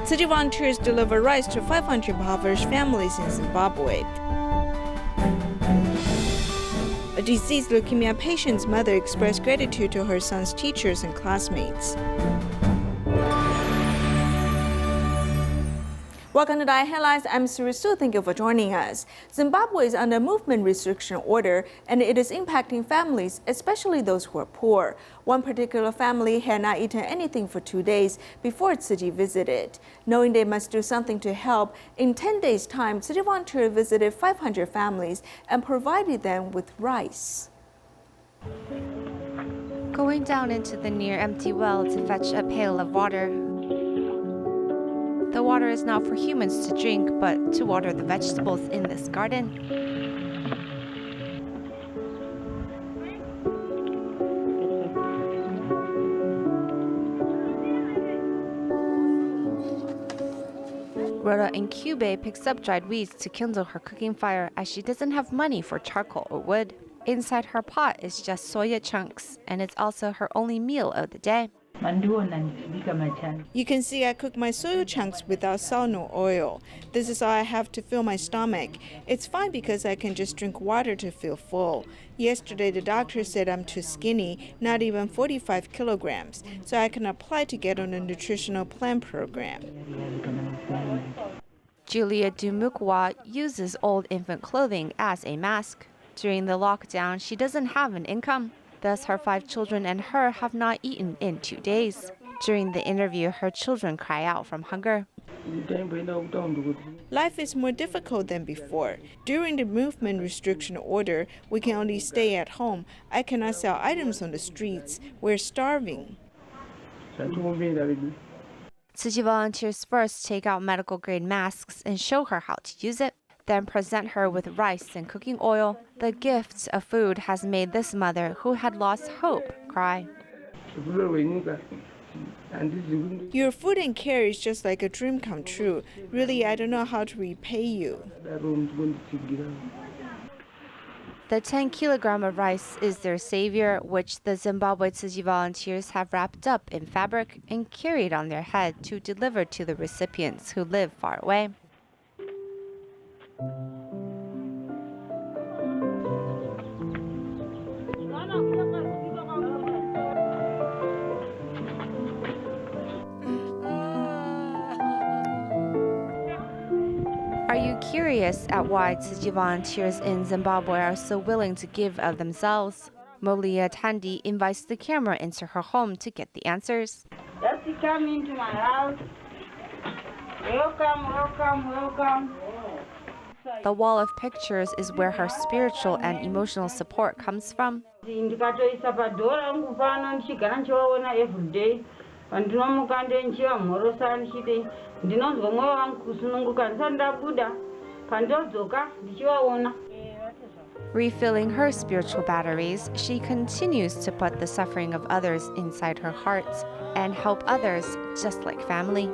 Tzu Chi volunteers deliver rice to 500 impoverished families in Zimbabwe. A deceased leukemia patient's mother expressed gratitude to her son's teachers and classmates. Welcome to the Headlines. I'm Surisu. Thank you for joining us. Zimbabwe is under movement restriction order, and it is impacting families, especially those who are poor. One particular family had not eaten anything for 2 days before Tzu Chi visited. Knowing they must do something to help, in 10 days' time, Tzu Chi volunteers visited 500 families and provided them with rice. Going down into the near empty well to fetch a pail of water. The water is not for humans to drink, but to water the vegetables in this garden. Rhoda in Cube picks up dried weeds to kindle her cooking fire as she doesn't have money for charcoal or wood. Inside her pot is just soya chunks, and it's also her only meal of the day. You can see I cook my soya chunks without salt nor oil. This is all I have to fill my stomach. It's fine because I can just drink water to feel full. Yesterday, the doctor said I'm too skinny, not even 45 kilograms, so I can apply to get on a nutritional plan program. Julia Dumukwa uses old infant clothing as a mask. During the lockdown, she doesn't have an income. Thus, her 5 children and her have not eaten in 2 days. During the interview, her children cry out from hunger. Life is more difficult than before. During the movement restriction order, we can only stay at home. I cannot sell items on the streets. We're starving. Tzu Chi volunteers first take out medical-grade masks and show her how to use it, then present her with rice and cooking oil. The gift of food has made this mother, who had lost hope, cry. Your food and care is just like a dream come true. Really, I don't know how to repay you. The 10 kilogram of rice is their savior, which the Zimbabwe Tzu Chi volunteers have wrapped up in fabric and carried on their head to deliver to the recipients who live far away. Are you curious at why Tzu Chi volunteers in Zimbabwe are so willing to give of themselves? Molia Tandi invites the camera into her home to get the answers. Just come into my house. Welcome, welcome, welcome. The wall of pictures is where her spiritual and emotional support comes from. Refilling her spiritual batteries, she continues to put the suffering of others inside her heart and help others just like family.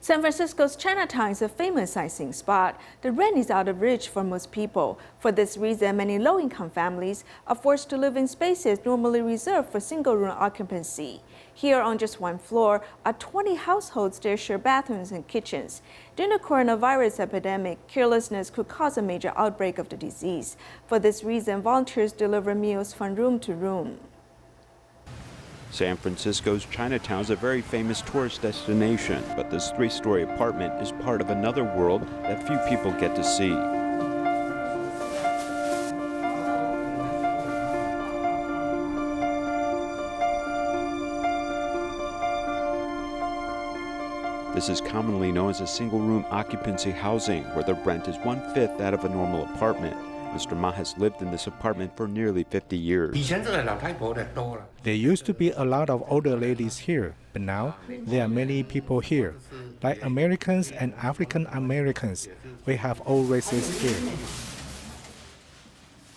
San Francisco's Chinatown is a famous sightseeing spot. The rent is out of reach for most people. For this reason, many low-income families are forced to live in spaces normally reserved for single-room occupancy. Here on just one floor are 20 households that share bathrooms and kitchens. During the coronavirus epidemic, carelessness could cause a major outbreak of the disease. For this reason, volunteers deliver meals from room to room. San Francisco's Chinatown is a very famous tourist destination, but this 3-story apartment is part of another world that few people get to see. This is commonly known as a single-room occupancy housing, where the rent is 1/5 that of a normal apartment. Mr. Ma has lived in this apartment for nearly 50 years. There used to be a lot of older ladies here, but now there are many people here. Like Americans and African Americans, we have all races here.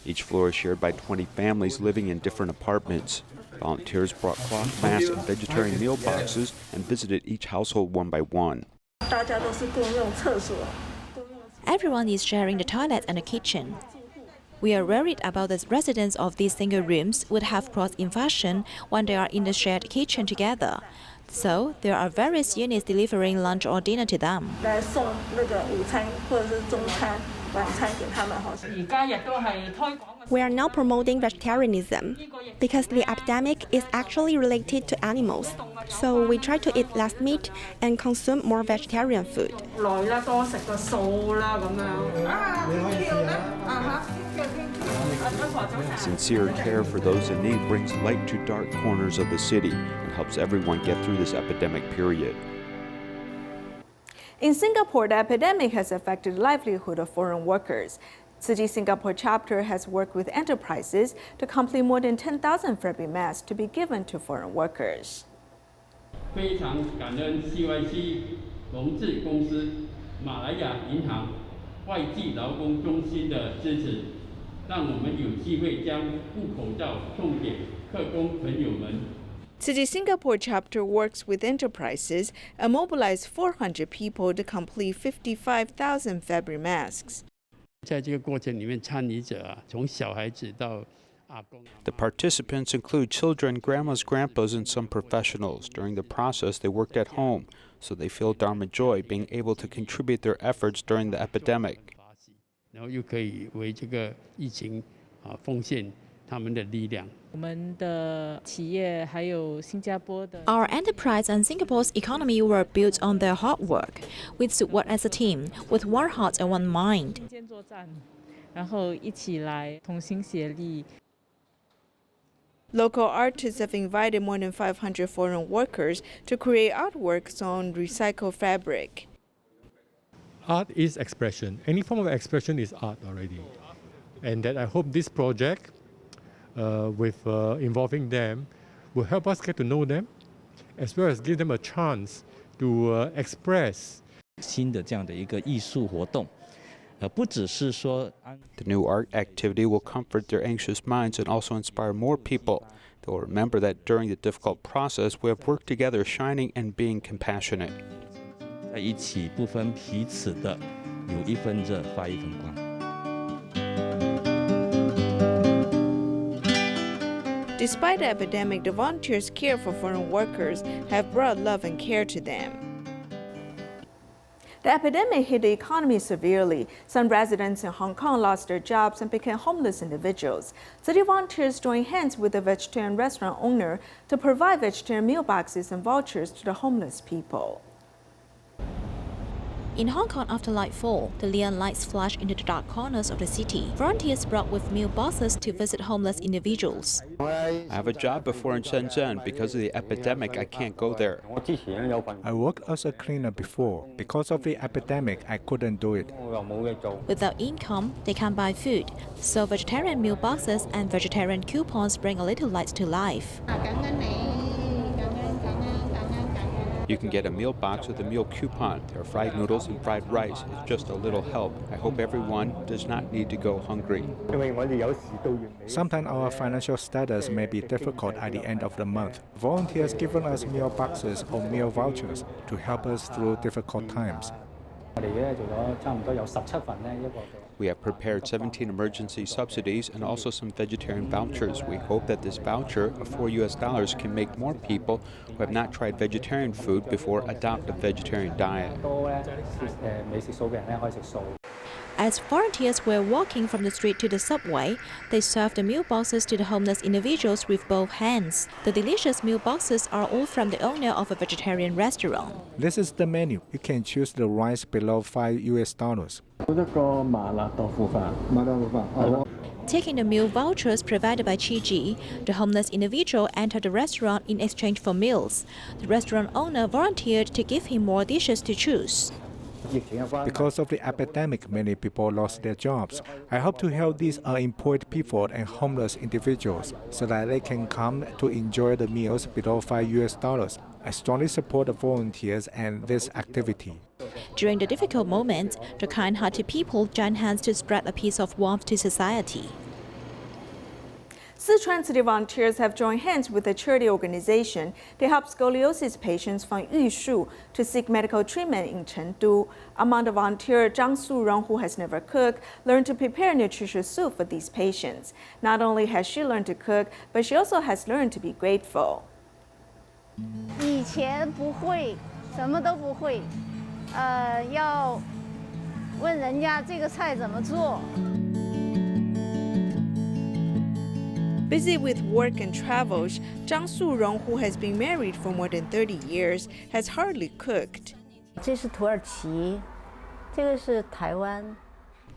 Each floor is shared by 20 families living in different apartments. Volunteers brought cloth masks and vegetarian meal boxes and visited each household one by one. Everyone is sharing the toilet and the kitchen. We are worried about the residents of these single rooms would have cross-infection when they are in the shared kitchen together. So there are various units delivering lunch or dinner to them. 来送那个午餐或者是中餐、晚餐给他们哈。而家亦都係推廣。 We are now promoting vegetarianism because the epidemic is actually related to animals. So we try to eat less meat and consume more vegetarian food. 來啦，多食個素啦咁樣。Sincere care for those in need brings light to dark corners of the city and helps everyone get through this epidemic period. In Singapore, the epidemic has affected the livelihood of foreign workers. Tzu Chi Singapore chapter has worked with enterprises to complete more than 10,000 fabric masks to be given to foreign workers. 非常感恩 CYC 龙智公司、马来亚银行、外籍劳工中心的支持，让我们有机会将布口罩送给客工朋友们。 Tzu Chi Singapore chapter works with enterprises and mobilized 400 people to complete 55,000 fabric masks. 在这个过程里面，参与者从小孩子到 The participants include children, grandmas, grandpas, and some professionals. During the process, they worked at home, so they feel Dharma joy being able to contribute their efforts during the epidemic. 然后又可以为这个疫情奉献他们的力量。 Our enterprise and Singapore's economy were built on their hard work. We should work as a team, with one heart and one mind. Local artists have invited more than 500 foreign workers to create artworks on recycled fabric. Art is expression. Any form of expression is art already. And that I hope this project, with involving them, will help us get to know them, as well as give them a chance to express. 新的这样的一个艺术活动，不只是说。 The new art activity will comfort their anxious minds and also inspire more people. They will remember that during the difficult process, we have worked together, shining and being compassionate. 在一起不分彼此的，有一分热发一分光。 Despite the epidemic, the volunteers' care for foreign workers have brought love and care to them. The epidemic hit the economy severely. Some residents in Hong Kong lost their jobs and became homeless individuals. City volunteers joined hands with a vegetarian restaurant owner to provide vegetarian meal boxes and vouchers to the homeless people. In Hong Kong, after nightfall, the neon lights flash into the dark corners of the city. Volunteers brought with meal boxes to visit homeless individuals. I have a job before in Shenzhen. Because of the epidemic, I can't go there. I worked as a cleaner before. Because of the epidemic, I couldn't do it. Without income, they can't buy food, so vegetarian meal boxes and vegetarian coupons bring a little light to life. You can get a meal box with a meal coupon. There are fried noodles and fried rice. It's just a little help. I hope everyone does not need to go hungry. Sometimes our financial status may be difficult at the end of the month. Volunteers given us meal boxes or meal vouchers to help us through difficult times. We have prepared 17 emergency subsidies and also some vegetarian vouchers. We hope that this voucher of $4 can make more people who have not tried vegetarian food before adopt a vegetarian diet. As volunteers were walking from the street to the subway, they served the meal boxes to the homeless individuals with both hands. The delicious meal boxes are all from the owner of a vegetarian restaurant. This is the menu. You can choose the rice below $5. Taking the meal vouchers provided by Tzu Chi, the homeless individual entered the restaurant in exchange for meals. The restaurant owner volunteered to give him more dishes to choose. Because of the epidemic, many people lost their jobs. I hope to help these unemployed people and homeless individuals so that they can come to enjoy the meals below $5. I strongly support the volunteers and this activity. During the difficult moments, the kind-hearted people joined hands to spread a piece of warmth to society. Sichuan City volunteers have joined hands with a charity organization to help scoliosis patients from Yushu to seek medical treatment in Chengdu. Among the volunteers, Zhang Surong, who has never cooked, learned to prepare nutritious soup for these patients. Not only has she learned to cook, but she also has learned to be grateful. 以前不会，什么都不会，要问人家这个菜怎么做。 Busy with work and travels, Zhang Surong, who has been married for more than 30 years, has hardly cooked. 这是土耳其，这个是台湾。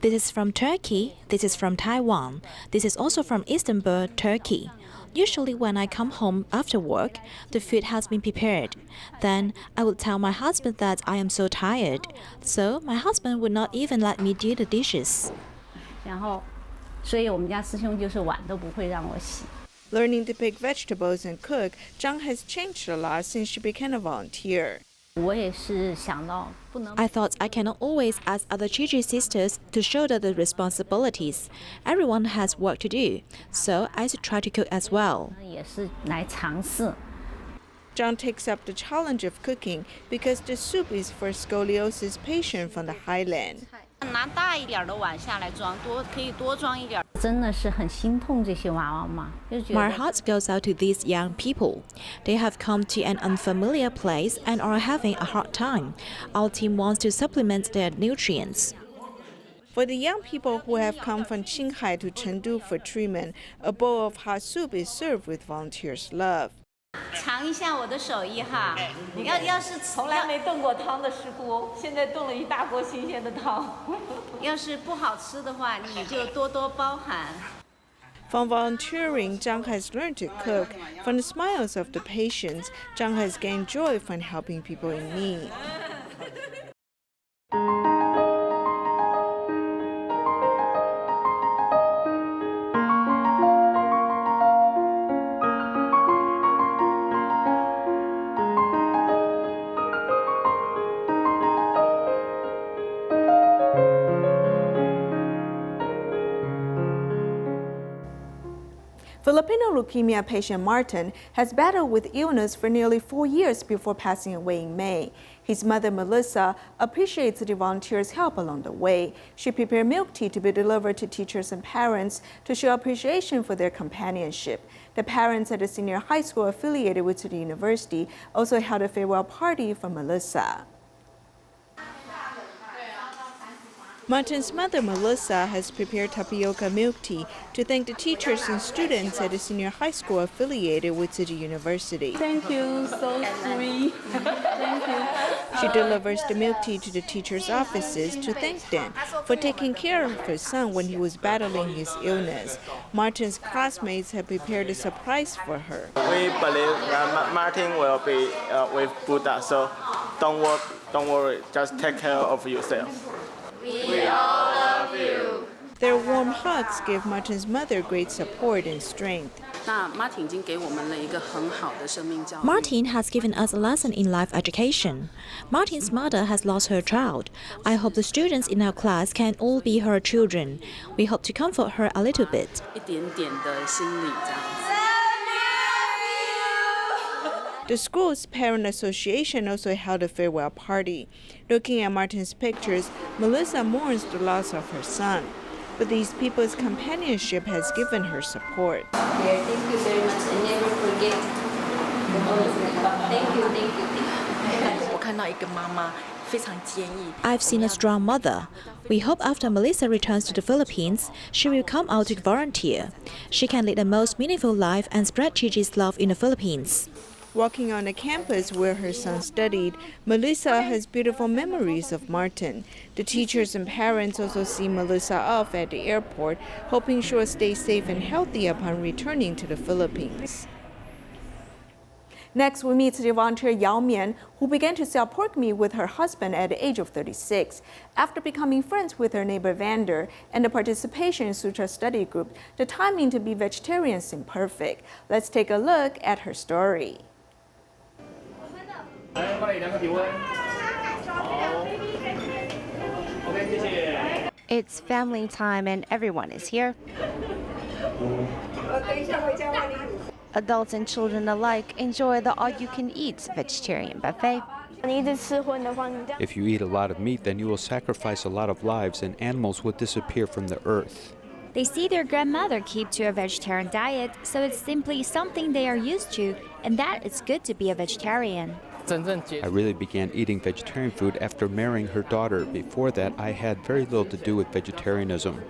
This is from Turkey, this is from Taiwan, this is also from Istanbul, Turkey. Usually when I come home after work, the food has been prepared. Then I would tell my husband that I am so tired, so my husband would not even let me do the dishes. 然后，所以我们家师兄就是碗都不会让我洗。 Learning to pick vegetables and cook, Zhang has changed a lot since she became a volunteer. 我也是想到不能。 I thought I cannot always ask other Tzu Chi sisters to shoulder the responsibilities. Everyone has work to do, so I should try to cook as well. 也是来尝试。 Zhang takes up the challenge of cooking because the soup is for scoliosis patient from the highland. 拿大一点的碗下来装，可以多装一点。真的是很心痛这些娃娃嘛，就觉得。 My heart goes out to these young people. They have come to an unfamiliar place and are having a hard time. Our team wants to supplement their nutrients. For the young people who have come from Qinghai to Chengdu for treatment, a bowl of hot soup is served with volunteers' love. 尝一下我的手艺哈，要是从来没炖过汤的师姑，现在炖了一大锅新鲜的汤。要是不好吃的话，你就多多包涵。 From volunteering, Zhang has learned to cook. From the smiles of the patients, Zhang has gained joy from helping people in need. Filipino leukemia patient Martin has battled with illness for nearly 4 years before passing away in May. His mother, Melissa, appreciates the volunteers' help along the way. She prepared milk tea to be delivered to teachers and parents to show appreciation for their companionship. The parents at a senior high school affiliated with the university also held a farewell party for Melissa. Martin's mother, Melissa, has prepared tapioca milk tea to thank the teachers and students at the senior high school affiliated with the university. Thank you, so sweet. Thank you. She delivers the milk tea to the teachers' offices to thank them for taking care of her son when he was battling his illness. Martin's classmates have prepared a surprise for her. We believe that Martin will be with Buddha, so don't worry, just take care of yourself. We all love you. Their warm hugs gave Martin's mother great support and strength. Martin has given us a lesson in life education. Martin's mother has lost her child. I hope the students in our class can all be her children. We hope to comfort her a little bit. The school's parent association also held a farewell party. Looking at Martin's pictures, Melissa mourns the loss of her son. But these people's companionship has given her support. Thank you very much and never forget. Thank you. I've seen a strong mother. We hope after Melissa returns to the Philippines, she will come out to volunteer. She can lead the most meaningful life and spread Tzu Chi's love in the Philippines. Walking on the campus where her son studied, Melissa has beautiful memories of Martin. The teachers and parents also see Melissa off at the airport, hoping she will stay safe and healthy upon returning to the Philippines. Next, we meet the volunteer Yao Mian, who began to sell pork meat with her husband at the age of 36. After becoming friends with her neighbor Vander and the participation in Sutra study group, the timing to be vegetarian seemed perfect. Let's take a look at her story. It's family time and everyone is here. Adults and children alike enjoy the all-you-can-eat vegetarian buffet. If you eat a lot of meat, then you will sacrifice a lot of lives and animals will disappear from the earth. They see their grandmother keep to a vegetarian diet, so it's simply something they are used to, and that it's good to be a vegetarian. I really began eating vegetarian food after marrying her daughter. Before that, I had very little to do with vegetarianism.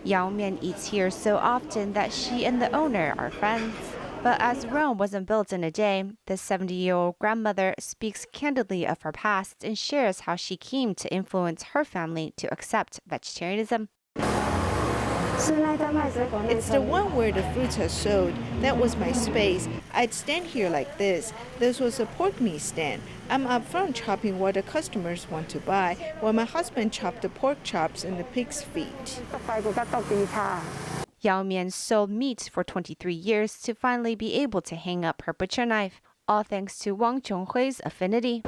Yao Mian eats here so often that she and the owner are friends. But as Rome wasn't built in a day, the 70-year-old grandmother speaks candidly of her past and shares how she came to influence her family to accept vegetarianism. It's the one where the fruits are sold. That was my space. I'd stand here like this. This was a pork meat stand. I'm up front chopping what the customers want to buy, while my husband chopped the pork chops and the pig's feet. Yao Mian sold meat for 23 years to finally be able to hang up her butcher knife, all thanks to Wang Chonghui's affinity.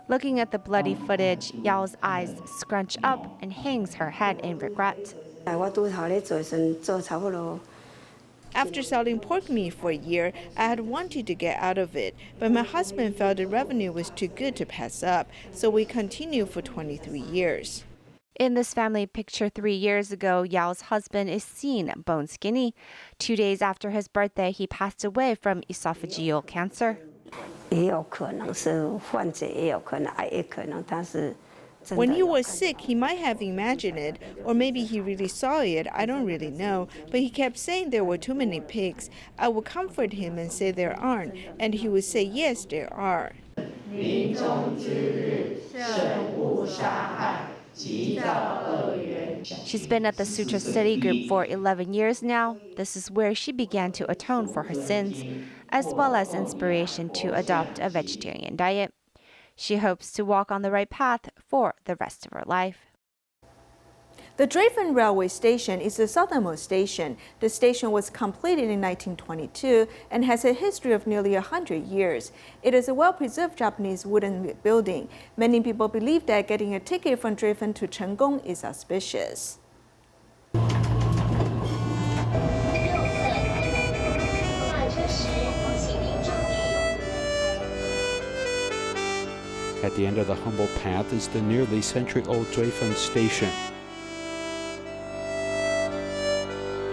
Looking at the bloody footage, Yao's eyes scrunch up and hangs her head in regret. After selling pork meat for a year, I had wanted to get out of it, but my husband felt the revenue was too good to pass up, so we continued for 23 years. In this family picture 3 years ago, Yao's husband is seen bone skinny. 2 days after his birthday, he passed away from esophageal cancer. When he was sick, he might have imagined it, or maybe he really saw it, I don't really know. But he kept saying there were too many pigs. I would comfort him and say there aren't, and he would say yes, there are. She's been at the Sutra Study Group for 11 years now. This is where she began to atone for her sins, as well as inspiration to adopt a vegetarian diet. She hopes to walk on the right path for the rest of her life. The Drayton Railway Station is the southernmost station. The station was completed in 1922 and has a history of nearly 100 years. It is a well-preserved Japanese wooden building. Many people believe that getting a ticket from Drayton to Chenggong is auspicious. At the end of the humble path is the nearly century-old Drayton Station.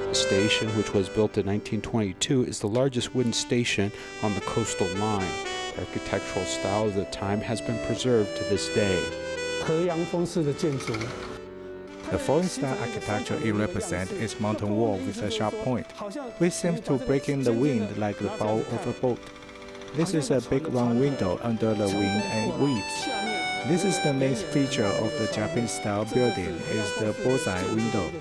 The station, which was built in 1922, is the largest wooden station on the coastal line. The architectural style of the time has been preserved to this day. The foreign-style architecture it represents is mountain wall with a sharp point, which seems to break in the wind like the bow of a boat. This is a big round window under the wind and weaves. This is the main feature of the Japanese-style building, is the bullseye window.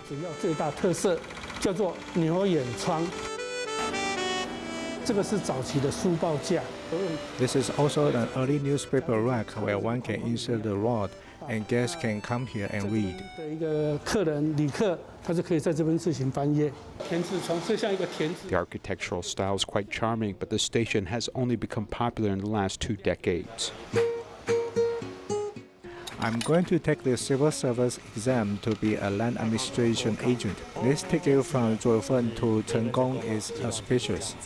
This is also an early newspaper rack where one can insert the rod and guests can come here and read. The architectural style is quite charming, but the station has only become popular in the last 2 decades. I'm going to take the civil service exam to be a land administration agent. This ticket from Drayton to Chenggong is auspicious.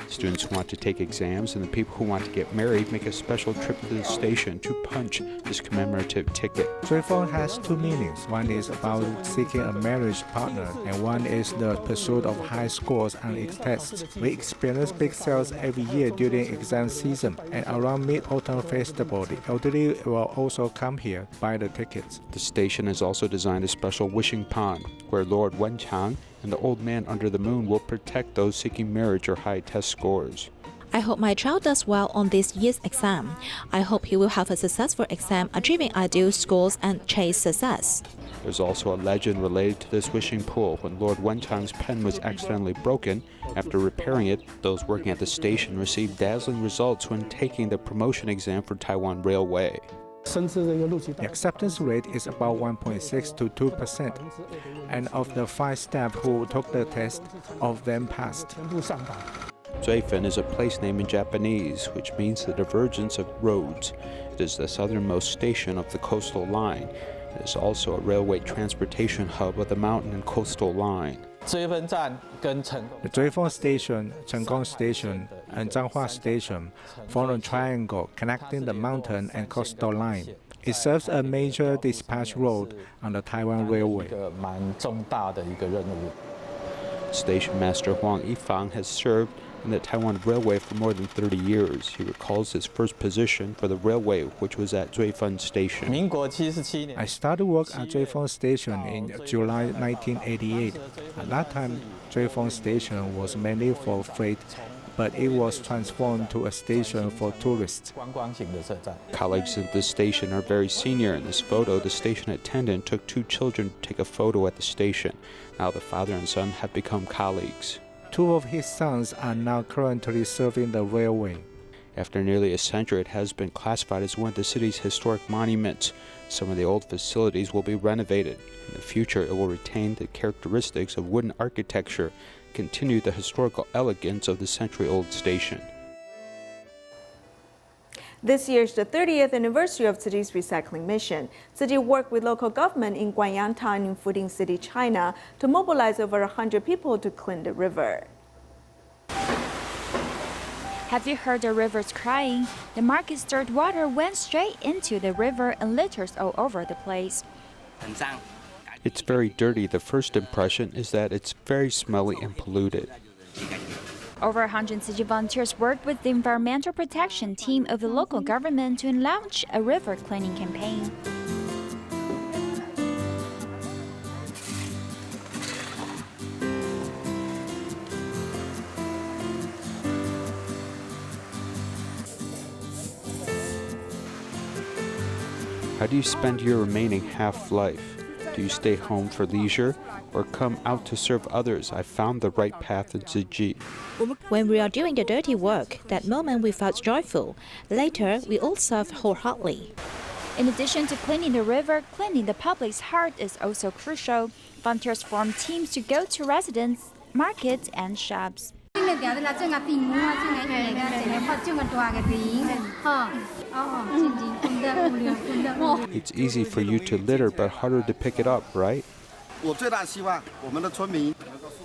Students who want to take exams and the people who want to get married make a special trip to the station to punch this commemorative ticket. Drayton has 2 meanings. One is about seeking a marriage partner, and one is the pursuit of high scores on its tests. We experience big sales every year during exam season, and around Mid-Autumn Festival, the elderly will also come here, buy the tickets. The station has also designed a special wishing pond, where Lord Wenchang and the old man under the moon will protect those seeking marriage or high test scores. I hope my child does well on this year's exam. I hope he will have a successful exam, achieving ideal scores and chase success. There's also a legend related to this wishing pool. When Lord Wenchang's pen was accidentally broken, after repairing it, those working at the station received dazzling results when taking the promotion exam for Taiwan Railway. The acceptance rate is about 1.6 to 2%, and of the 5 staff who took the test, all of them passed. Zuifan is a place name in Japanese, which means the divergence of roads. It is the southernmost station of the coastal line. It is also a railway transportation hub of the mountain and coastal line. The Zuifan Station, Chenggong Station, and Zhanghua Station form a triangle connecting the mountain and coastal line. It serves a major dispatch road on the Taiwan Railway. Station Master Huang Yifang has served in the Taiwan Railway for more than 30 years. He recalls his first position for the railway, which was at Zuifan Station. I started work at Zuifan Station in July 1988. At that time, Zuifan Station was mainly for freight, but it was transformed to a station for tourists. Colleagues at the station are very senior. In this photo, the station attendant took 2 children to take a photo at the station. Now the father and son have become colleagues. 2 of his sons are now currently serving the railway. After nearly a century, it has been classified as one of the city's historic monuments. Some of the old facilities will be renovated. In the future, it will retain the characteristics of wooden architecture, continue the historical elegance of the century-old station. This year is the 30th anniversary of Tzu Chi's recycling mission. Tzu Chi worked with local government in Guanyang Town in Fuding City, China, to mobilize over 100 people to clean the river. Have you heard the rivers crying? The market's dirt water went straight into the river and litters all over the place. It's very dirty. The first impression is that it's very smelly and polluted. Over 100 Tzu Chi volunteers worked with the environmental protection team of the local government to launch a river cleaning campaign. How do you spend your remaining half-life? Do you stay home for leisure or come out to serve others? I found the right path in Tzu Chi. When we are doing the dirty work, that moment we felt joyful. Later, we all served wholeheartedly. In addition to cleaning the river, cleaning the public's heart is also crucial. Volunteers form teams to go to residents, markets, and shops. It's easy for you to litter, but harder to pick it up, right?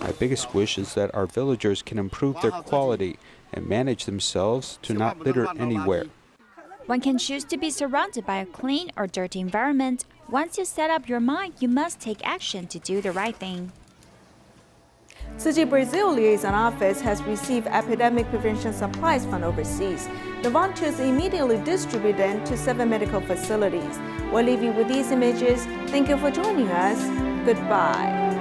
My biggest wish is that our villagers can improve their quality and manage themselves to not litter anywhere. One can choose to be surrounded by a clean or dirty environment. Once you set up your mind, you must take action to do the right thing. Tzu Chi Brazil Liaison Office has received epidemic prevention supplies from overseas. The volunteers immediately distribute them to 7 medical facilities. We'll leave you with these images. Thank you for joining us. Goodbye.